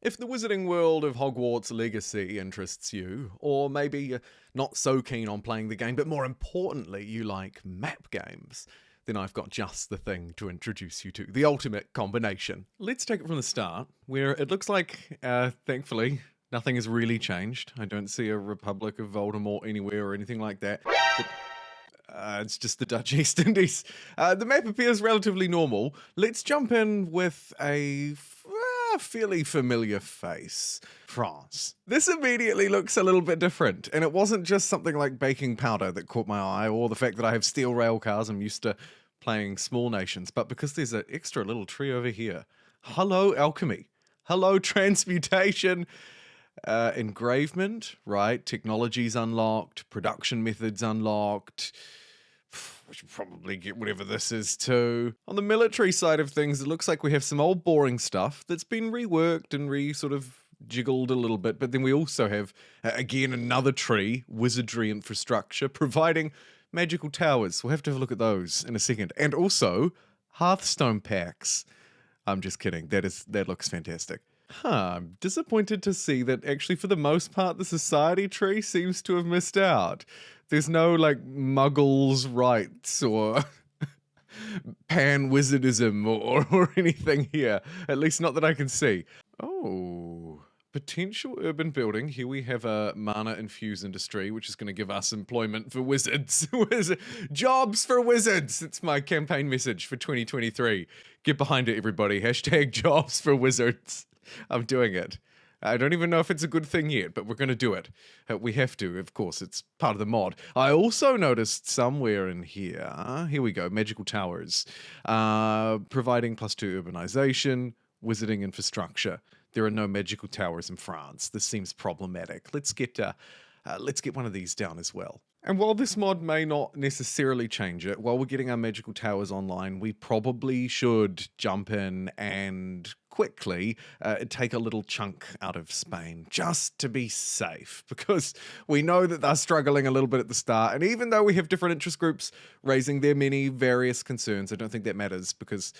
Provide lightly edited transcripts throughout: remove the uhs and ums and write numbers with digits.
If the wizarding world of Hogwarts Legacy interests you, or maybe you're not so keen on playing the game, but more importantly, you like map games, then I've got just the thing to introduce you to. The ultimate combination. Let's take it from the start, where it looks like, thankfully, nothing has really changed. I don't see a Republic of Voldemort anywhere or anything like that. But, it's just the Dutch East Indies. The map appears relatively normal. Let's jump in with a fairly familiar face. France. This immediately looks a little bit different, and it wasn't just something like baking powder that caught my eye, or the fact that I have steel rail cars. I'm used to playing small nations, but because there's an extra little tree over here. Hello, alchemy. Hello, transmutation. Engravement, right? Technology's unlocked, production methods unlocked. We should probably get whatever this is too. On the military side of things, it looks like we have some old boring stuff that's been reworked and sort of jiggled a little bit, but then we also have, again, another tree, wizardry infrastructure, providing magical towers. We'll have to have a look at those in a second. And also, Hearthstone packs. I'm just kidding. That looks fantastic. I'm disappointed to see that actually for the most part the society tree seems to have missed out. There's no like muggles rights or pan-wizardism or anything here. At least not that I can see. Oh, potential urban building. Here we have a mana-infused industry, which is going to give us employment for wizards. Jobs for wizards! It's my campaign message for 2023. Get behind it, everybody. Hashtag jobs for wizards. I'm doing it. I don't even know if it's a good thing yet, but we're going to do it. We have to, of course. It's part of the mod. I also noticed somewhere in here we go, magical towers, providing +2 urbanization, wizarding infrastructure. There are no magical towers in France. This seems problematic. Let's get one of these down as well. And while this mod may not necessarily change it, while we're getting our magical towers online, we probably should jump in and quickly take a little chunk out of Spain just to be safe, because we know that they're struggling a little bit at the start, and even though we have different interest groups raising their many various concerns, I don't think that matters, because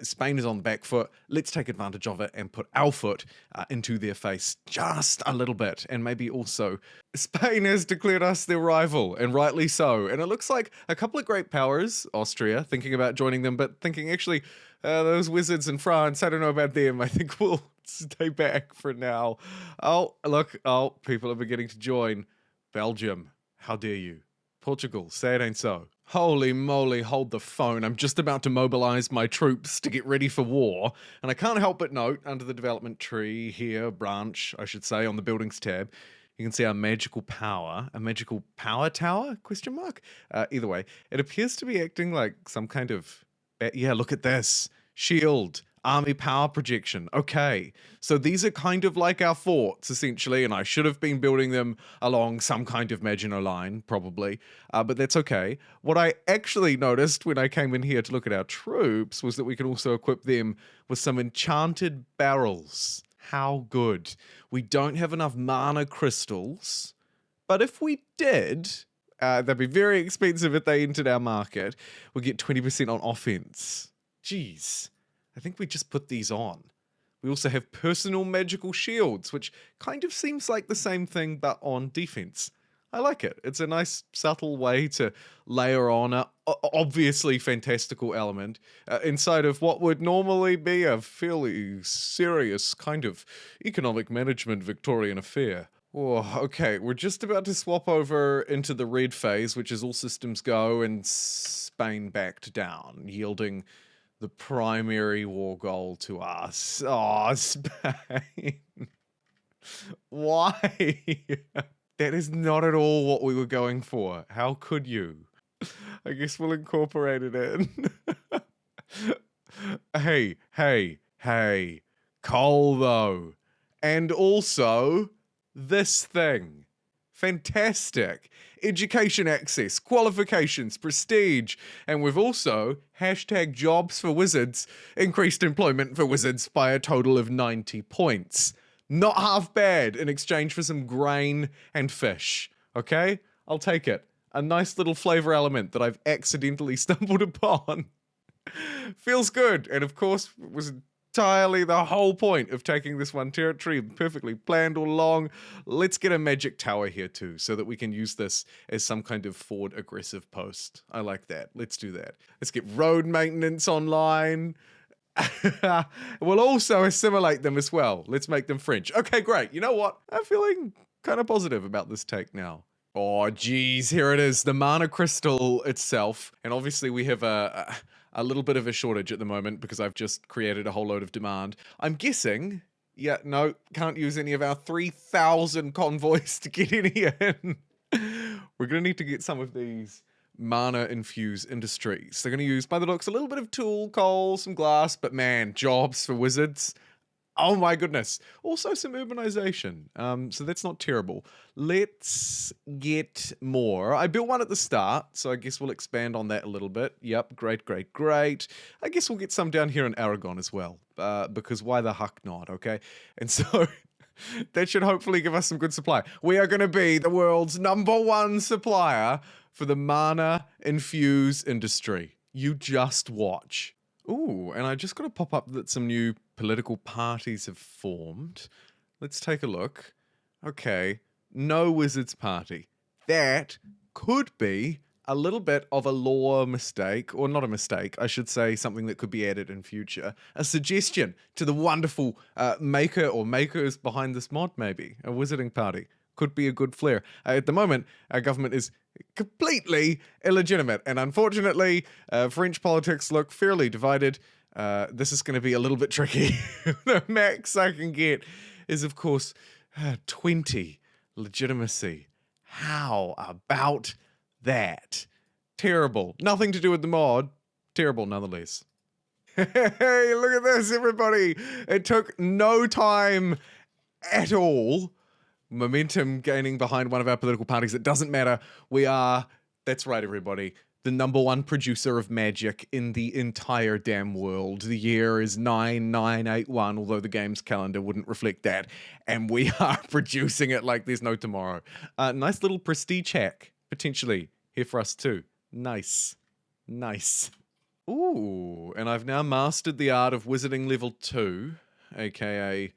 Spain is on the back foot. Let's take advantage of it and put our foot into their face just a little bit. And maybe also Spain has declared us their rival, and rightly so, and it looks like a couple of great powers, Austria, thinking about joining them, but thinking actually those wizards in France, I don't know about them. I think we'll stay back for now. Oh, look. Oh, people are beginning to join. Belgium, how dare you? Portugal, say it ain't so. Holy moly, hold the phone. I'm just about to mobilize my troops to get ready for war. And I can't help but note, under the development tree here, branch, I should say, on the buildings tab, you can see our magical power. A magical power tower? Question mark? Either way, it appears to be acting like some kind of... yeah, look at this. Shield. Army power projection. Okay. So these are kind of like our forts, essentially, and I should have been building them along some kind of Maginot Line, probably. But that's okay. What I actually noticed when I came in here to look at our troops was that we can also equip them with some enchanted barrels. How good. We don't have enough mana crystals, but if we did... they'd be very expensive if they entered our market. We'll get 20% on offense. Jeez. I think we just put these on. We also have personal magical shields, which kind of seems like the same thing, but on defense. I like it. It's a nice, subtle way to layer on a obviously fantastical element inside of what would normally be a fairly serious kind of economic management Victorian affair. Oh, okay, we're just about to swap over into the red phase, which is all systems go, and Spain backed down, yielding the primary war goal to us. Oh, Spain. Why? That is not at all what we were going for. How could you? I guess we'll incorporate it in. Hey. Coal, though. And also... this thing. Fantastic. Education access, qualifications, prestige, and we've also #jobs for wizards, increased employment for wizards by a total of 90 points. Not half bad in exchange for some grain and fish. Okay? I'll take it. A nice little flavor element that I've accidentally stumbled upon. Feels good. And of course, it was entirely the whole point of taking this one territory, perfectly planned all along. Let's get a magic tower here too, so that we can use this as some kind of forward aggressive post. I like that. Let's do that. Let's get road maintenance online. We'll also assimilate them as well. Let's make them French. Okay, great. You know what? I'm feeling kind of positive about this take now. Oh, geez, here it is, the mana crystal itself. And obviously we have a little bit of a shortage at the moment because I've just created a whole load of demand. I'm guessing, yeah, no, can't use any of our 3,000 convoys to get any in. We're going to need to get some of these mana-infused industries. They're going to use, by the looks, a little bit of tool, coal, some glass, but man, jobs for wizards. Oh my goodness. Also some urbanization. So that's not terrible. Let's get more. I built one at the start, so I guess we'll expand on that a little bit. Yep, great, great, great. I guess we'll get some down here in Aragon as well, because why the heck not, okay? And so that should hopefully give us some good supply. We are going to be the world's #1 supplier for the mana-infused industry. You just watch. Ooh, and I just got to pop up that some new political parties have formed. Let's take a look. Okay, no Wizards Party. That could be a little bit of a lore mistake, or not a mistake, I should say something that could be added in future. A suggestion to the wonderful maker or makers behind this mod, maybe. A wizarding party. Could be a good flair. At the moment, our government is completely illegitimate, and unfortunately, French politics look fairly divided. This is going to be a little bit tricky. The max I can get is, of course, 20 legitimacy. How about that? Terrible. Nothing to do with the mod. Terrible nonetheless. Hey, look at this, everybody. It took no time at all. Momentum gaining behind one of our political parties. It doesn't matter. We are, that's right, everybody, the #1 producer of magic in the entire damn world. The year is 9981, although the game's calendar wouldn't reflect that. And we are producing it like there's no tomorrow. Nice little prestige hack, potentially, here for us too. Nice. Nice. Ooh, and I've now mastered the art of wizarding level 2, aka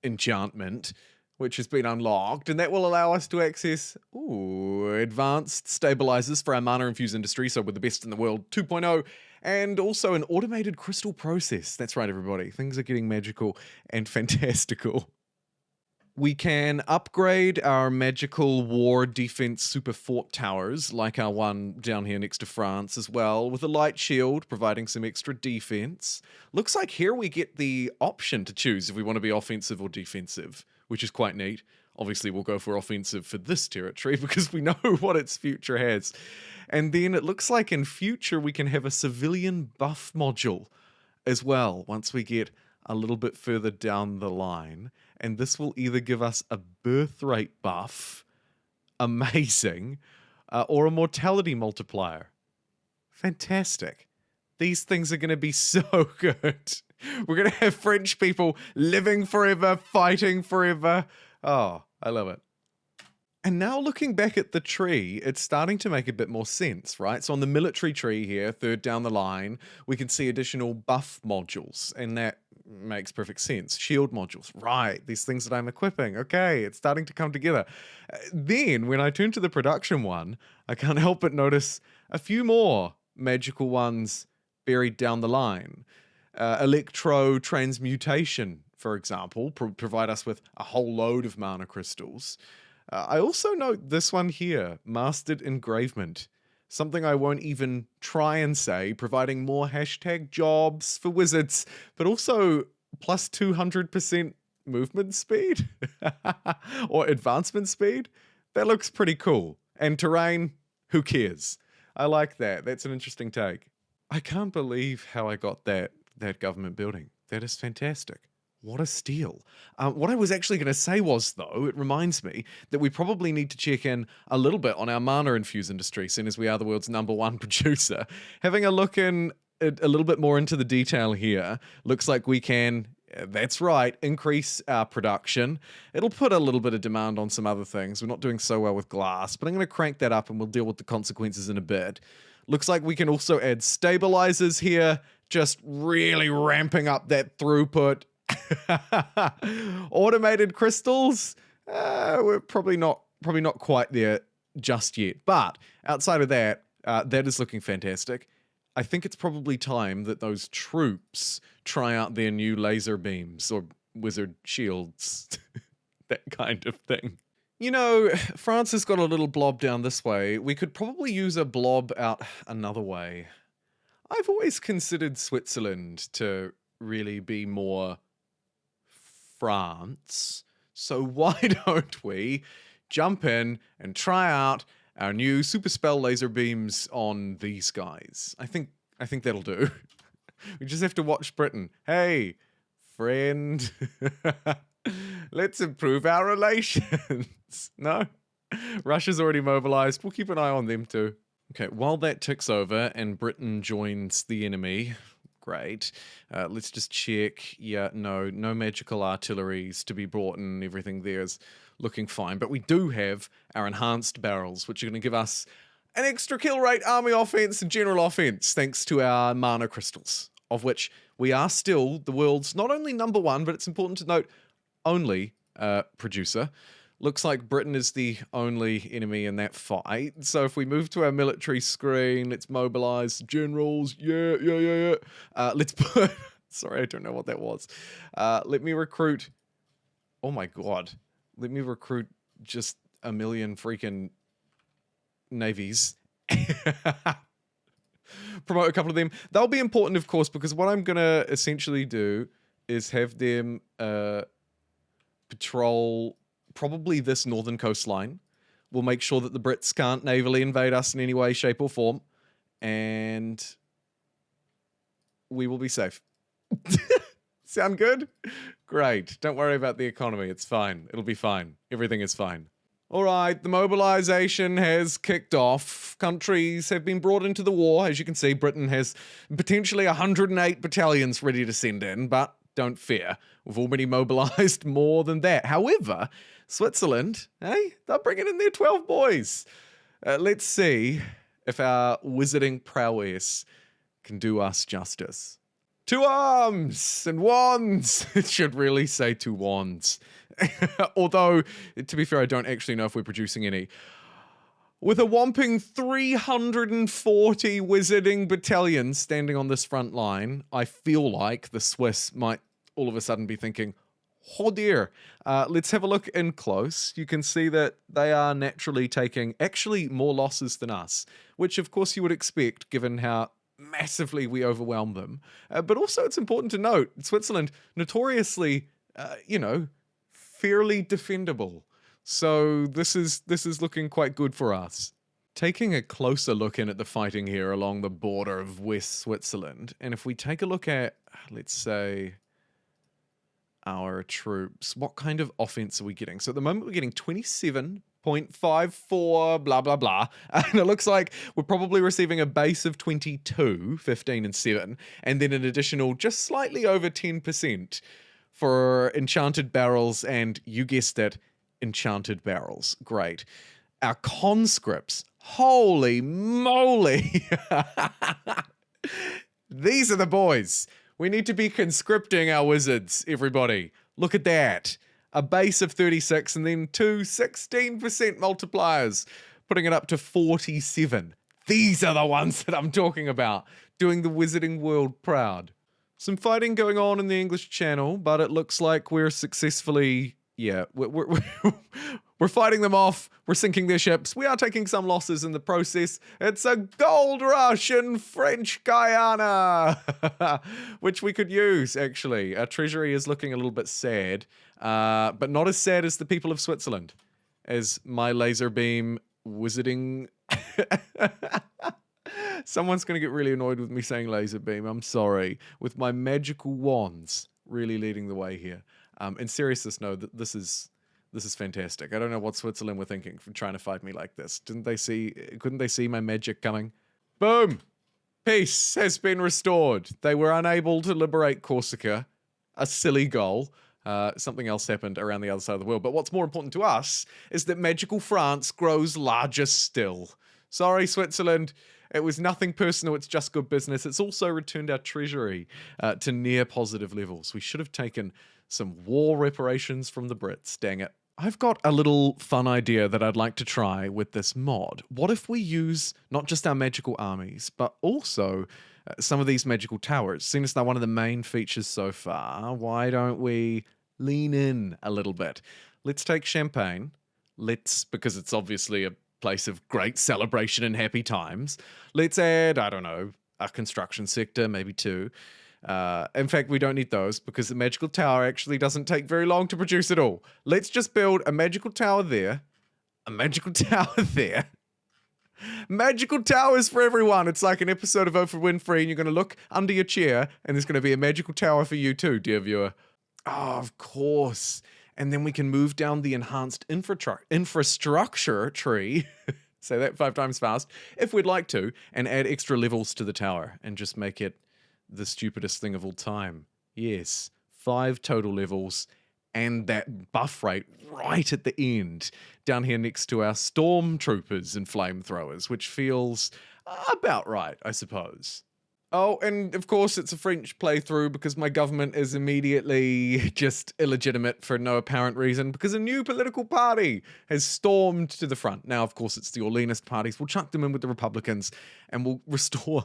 enchantment, which has been unlocked, and that will allow us to access advanced stabilizers for our mana-infused industry, so we're the best in the world 2.0, and also an automated crystal process. That's right, everybody. Things are getting magical and fantastical. We can upgrade our magical war defense super fort towers, like our one down here next to France as well, with a light shield, providing some extra defense. Looks like here we get the option to choose if we want to be offensive or defensive, which is quite neat. Obviously, we'll go for offensive for this territory because we know what its future has. And then it looks like in future we can have a civilian buff module as well once we get a little bit further down the line. And this will either give us a birth rate buff, amazing, or a mortality multiplier. Fantastic. These things are going to be so good. We're going to have French people living forever, fighting forever. Oh, I love it. And now looking back at the tree, it's starting to make a bit more sense, right? So on the military tree here, third down the line, we can see additional buff modules, and that makes perfect sense. Shield modules, right, these things that I'm equipping. Okay, it's starting to come together. Then, when I turn to the production one, I can't help but notice a few more magical ones buried down the line. Electro-transmutation, for example, provide us with a whole load of mana crystals. I also note this one here, Mastered Engravement. Something I won't even try and say, providing more hashtag jobs for wizards, but also plus 200% movement speed or advancement speed. That looks pretty cool. And terrain, who cares? I like that. That's an interesting take. I can't believe how I got that government building. That is fantastic. What a steal. What I was actually going to say was, though, it reminds me that we probably need to check in a little bit on our mana-infused industry, seeing as we are the world's #1 producer. Having a look in a little bit more into the detail here, looks like we can, that's right, increase our production. It'll put a little bit of demand on some other things. We're not doing so well with glass, but I'm going to crank that up and we'll deal with the consequences in a bit. Looks like we can also add stabilizers here, just really ramping up that throughput. Automated crystals, we're probably not quite there just yet. But outside of that, that is looking fantastic. I think it's probably time that those troops try out their new laser beams or wizard shields, that kind of thing. You know, France has got a little blob down this way. We could probably use a blob out another way. I've always considered Switzerland to really be more France. So why don't we jump in and try out our new super spell laser beams on these guys? I think that'll do. We just have to watch Britain. Hey, friend. Let's improve our relations. No? Russia's already mobilized. We'll keep an eye on them too. Okay, while that ticks over and Britain joins the enemy, great. Let's just check. Yeah, no magical artilleries to be brought in. Everything there is looking fine. But we do have our enhanced barrels, which are going to give us an extra kill rate, army offense, and general offense, thanks to our mana crystals, of which we are still the world's not only #1, but it's important to note, only producer. Looks like Britain is the only enemy in that fight. So if we move to our military screen, let's mobilize generals. Yeah. Let's put... Sorry, I don't know what that was. Let me recruit... Oh my god. Let me recruit just a million freaking navies. Promote a couple of them. They'll be important, of course, because what I'm going to essentially do is have them patrol probably this northern coastline. We'll make sure that the Brits can't navally invade us in any way, shape, or form. And we will be safe. Sound good? Great. Don't worry about the economy. It's fine. It'll be fine. Everything is fine. All right, the mobilization has kicked off. Countries have been brought into the war. As you can see, Britain has potentially 108 battalions ready to send in, but don't fear. We've already mobilized more than that. However, Switzerland, hey, they're bringing in their 12 boys. Let's see if our wizarding prowess can do us justice. 2 arms and wands. It should really say 2 wands. Although, to be fair, I don't actually know if we're producing any. With a whopping 340 wizarding battalions standing on this front line, I feel like the Swiss might all of a sudden be thinking, oh dear. Let's have a look in close. You can see that they are naturally taking actually more losses than us, which of course you would expect given how massively we overwhelm them. But also it's important to note, Switzerland, notoriously, fairly defendable. So this is looking quite good for us. Taking a closer look in at the fighting here along the border of West Switzerland, and if we take a look at, let's say, our troops, what kind of offense are we getting? So at the moment we're getting 27.54, blah, blah, blah. And it looks like we're probably receiving a base of 22, 15 and 7, and then an additional just slightly over 10% for enchanted barrels, and you guessed it, enchanted barrels. Great. Our conscripts, holy moly. These are the boys. We need to be conscripting our wizards, everybody. Look at that. A base of 36 and then 2 16% multipliers, putting it up to 47. These are the ones that I'm talking about, doing the wizarding world proud. Some fighting going on in the English Channel, but it looks like we're successfully... Yeah, we're fighting them off. We're sinking their ships. We are taking some losses in the process. It's a gold rush in French Guiana, which we could use, actually. Our treasury is looking a little bit sad, but not as sad as the people of Switzerland, as my laser beam wizarding... Someone's going to get really annoyed with me saying laser beam. I'm sorry. With my magical wands really leading the way here. In seriousness, no, this is fantastic. I don't know what Switzerland were thinking for trying to fight me like this. Couldn't they see my magic coming? Boom! Peace has been restored. They were unable to liberate Corsica. A silly goal. Something else happened around the other side of the world. But what's more important to us is that magical France grows larger still. Sorry, Switzerland. It was nothing personal, it's just good business. It's also returned our treasury to near positive levels. We should have taken some war reparations from the Brits, dang it. I've got a little fun idea that I'd like to try with this mod. What if we use not just our magical armies, but also some of these magical towers? Seeing as they're one of the main features so far, why don't we lean in a little bit? Let's take Champagne. Because it's obviously a place of great celebration and happy times. Let's add, I don't know, a construction sector, maybe 2. In fact, we don't need those because the magical tower actually doesn't take very long to produce it all. Let's just build a magical tower there, a magical tower there. Magical towers for everyone. It's like an episode of Oprah Winfrey, and you're going to look under your chair, and there's going to be a magical tower for you too, dear viewer. Oh, of course. And then we can move down the enhanced infrastructure tree. Say that 5 times fast, if we'd like to, and add extra levels to the tower and just make it the stupidest thing of all time. Yes, 5 total levels and that buff rate right at the end, down here next to our stormtroopers and flamethrowers, which feels about right, I suppose. Oh, and of course it's a French playthrough because my government is immediately just illegitimate for no apparent reason because a new political party has stormed to the front. Now, of course, it's the Orleanist parties. We'll chuck them in with the Republicans and we'll restore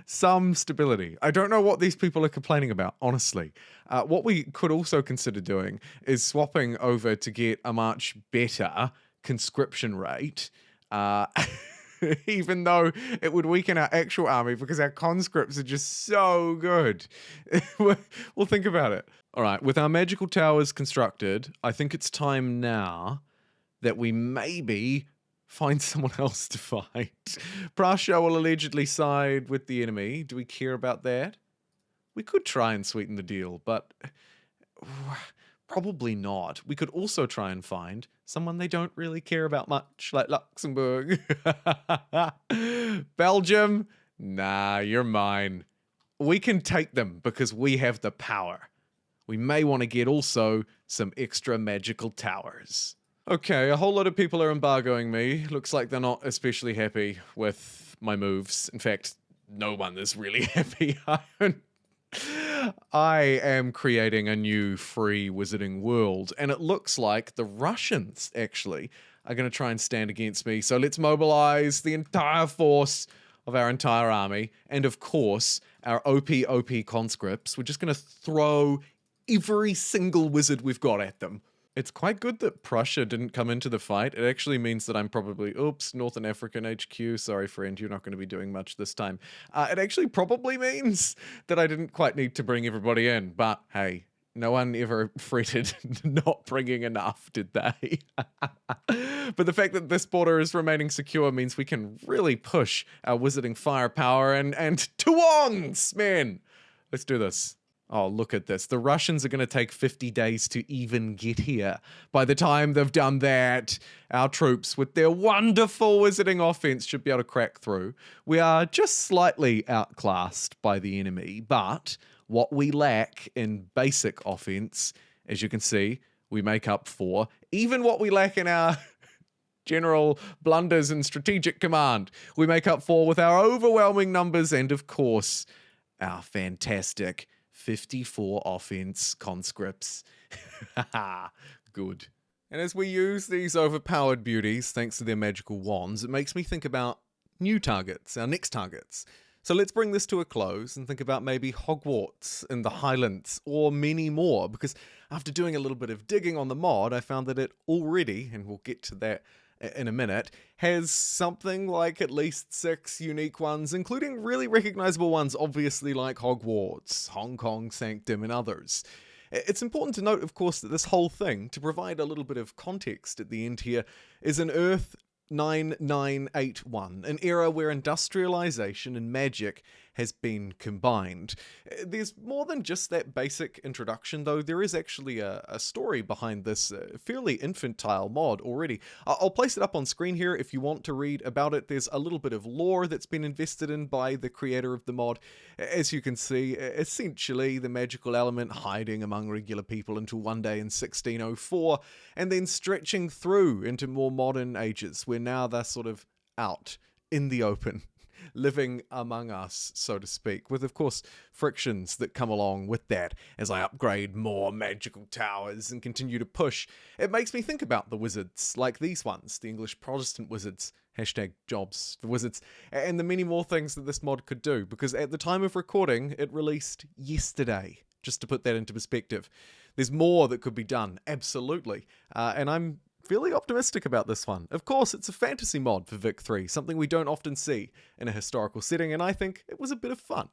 some stability. I don't know what these people are complaining about, honestly. What we could also consider doing is swapping over to get a much better conscription rate. Even though it would weaken our actual army because our conscripts are just so good. We'll think about it. All right, with our magical towers constructed, I think it's time now that we maybe find someone else to fight. Prussia will allegedly side with the enemy. Do we care about that? We could try and sweeten the deal, but probably not. We could also try and find someone they don't really care about much, like Luxembourg. Belgium? Nah, you're mine. We can take them because we have the power. We may want to get also some extra magical towers. Okay, a whole lot of people are embargoing me. Looks like they're not especially happy with my moves. In fact, no one is really happy. I am creating a new free wizarding world, and it looks like the Russians, actually, are going to try and stand against me. So let's mobilize the entire force of our entire army, and of course, our OP conscripts. We're just going to throw every single wizard we've got at them. It's quite good that Prussia didn't come into the fight. It actually means that I'm probably, oops, Northern African HQ. Sorry, friend, you're not going to be doing much this time. It actually probably means that I didn't quite need to bring everybody in. But hey, no one ever fretted not bringing enough, did they? But the fact that this border is remaining secure means we can really push our wizarding firepower and Tuons, man. Let's do this. Oh, look at this. The Russians are going to take 50 days to even get here. By the time they've done that, our troops, with their wonderful wizarding offense, should be able to crack through. We are just slightly outclassed by the enemy, but what we lack in basic offense, as you can see, we make up for. Even what we lack in our general blunders and strategic command, we make up for with our overwhelming numbers and, of course, our fantastic 54 offense conscripts. Good. And as we use these overpowered beauties, thanks to their magical wands, it makes me think about new targets, our next targets. So let's bring this to a close and think about maybe Hogwarts in the Highlands or many more, because after doing a little bit of digging on the mod, I found that it already, and we'll get to that in a minute, has something like at least 6 unique ones, including really recognizable ones, obviously like Hogwarts, Hong Kong Sanctum, and others. It's important to note, of course, that this whole thing, to provide a little bit of context at the end here, is an Earth 9981, an era where industrialization and magic has been combined. There's more than just that basic introduction, though. There is actually a story behind this fairly infantile mod already. I'll place it up on screen here if you want to read about it. There's a little bit of lore that's been invested in by the creator of the mod. As you can see, essentially the magical element hiding among regular people until one day in 1604, and then stretching through into more modern ages, where now they're sort of out in the open. living among us, so to speak, with, of course, frictions that come along with that as I upgrade more magical towers and continue to push. It makes me think about the wizards, like these ones, the English Protestant wizards, hashtag jobs for wizards, and the many more things that this mod could do, because at the time of recording, it released yesterday, just to put that into perspective. There's more that could be done, absolutely, and I'm fairly optimistic about this one. Of course, it's a fantasy mod for Vic 3, something we don't often see in a historical setting, and I think it was a bit of fun.